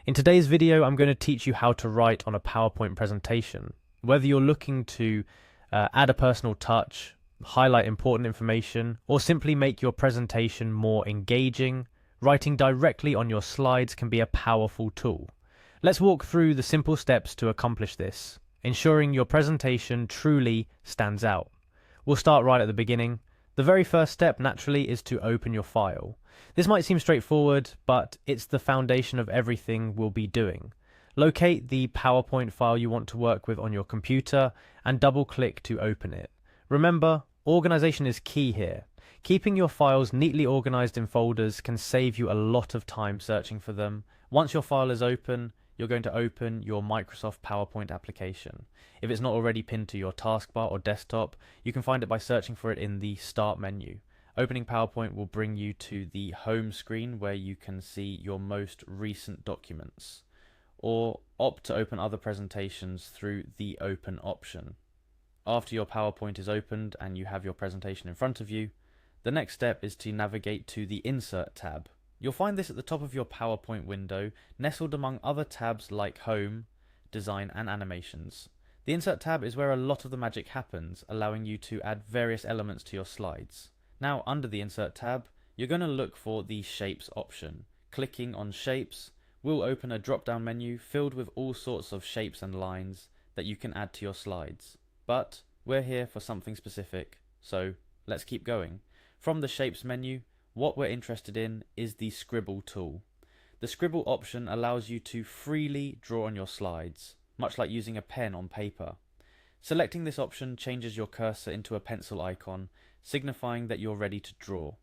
In today's video, I'm going to teach you how to write on a PowerPoint presentation. Whether you're looking to add a personal touch, highlight important information, or simply make your presentation more engaging, writing directly on your slides can be a powerful tool. Let's walk through the simple steps to accomplish this, ensuring your presentation truly stands out. We'll start right at the beginning. The very first step, naturally, is to open your file. This might seem straightforward, but it's the foundation of everything we'll be doing. Locate the PowerPoint file you want to work with on your computer and double-click to open it. Remember, organization is key here. Keeping your files neatly organized in folders can save you a lot of time searching for them. Once your file is open, you're going to open your Microsoft PowerPoint application. If it's not already pinned to your taskbar or desktop, you can find it by searching for it in the Start menu. Opening PowerPoint will bring you to the home screen where you can see your most recent documents, or opt to open other presentations through the Open option. After your PowerPoint is opened and you have your presentation in front of you, the next step is to navigate to the Insert tab. You'll find this at the top of your PowerPoint window, nestled among other tabs like Home, Design and Animations. The Insert tab is where a lot of the magic happens, allowing you to add various elements to your slides. Now, under the Insert tab, you're going to look for the Shapes option. Clicking on Shapes will open a drop-down menu filled with all sorts of shapes and lines that you can add to your slides. But we're here for something specific, so let's keep going. From the Shapes menu, what we're interested in is the Scribble tool. The Scribble option allows you to freely draw on your slides, much like using a pen on paper. Selecting this option changes your cursor into a pencil icon, signifying that you're ready to draw.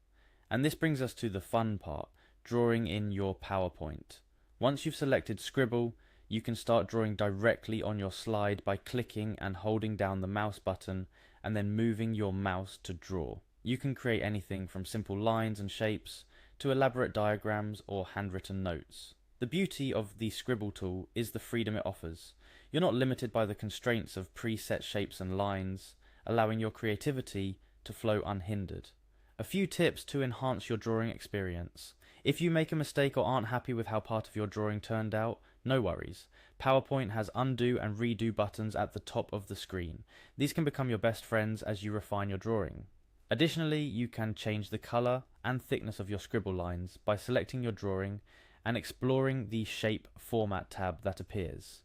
And this brings us to the fun part, drawing in your PowerPoint. Once you've selected Scribble, you can start drawing directly on your slide by clicking and holding down the mouse button and then moving your mouse to draw. You can create anything from simple lines and shapes to elaborate diagrams or handwritten notes. The beauty of the Scribble tool is the freedom it offers. You're not limited by the constraints of preset shapes and lines, allowing your creativity to flow unhindered. A few tips to enhance your drawing experience. If you make a mistake or aren't happy with how part of your drawing turned out, no worries. PowerPoint has undo and redo buttons at the top of the screen. These can become your best friends as you refine your drawing. Additionally, you can change the color and thickness of your scribble lines by selecting your drawing and exploring the Shape Format tab that appears.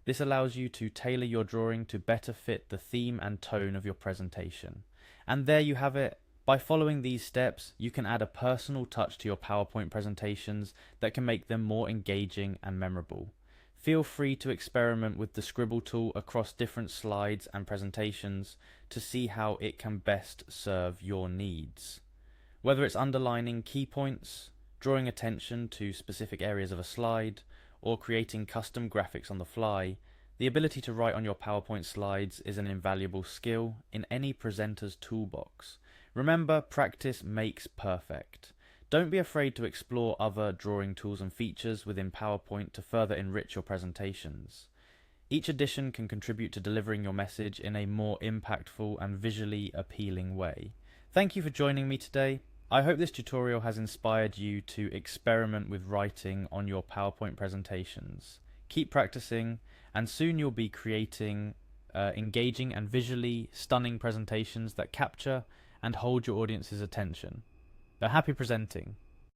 This allows you to tailor your drawing to better fit the theme and tone of your presentation. And there you have it. By following these steps, you can add a personal touch to your PowerPoint presentations that can make them more engaging and memorable. Feel free to experiment with the Scribble tool across different slides and presentations to see how it can best serve your needs. Whether it's underlining key points, drawing attention to specific areas of a slide, or creating custom graphics on the fly, the ability to write on your PowerPoint slides is an invaluable skill in any presenter's toolbox. Remember, practice makes perfect. Don't be afraid to explore other drawing tools and features within PowerPoint to further enrich your presentations. Each addition can contribute to delivering your message in a more impactful and visually appealing way. Thank you for joining me today. I hope this tutorial has inspired you to experiment with writing on your PowerPoint presentations. Keep practicing, and soon you'll be creating engaging and visually stunning presentations that capture and hold your audience's attention. Happy presenting!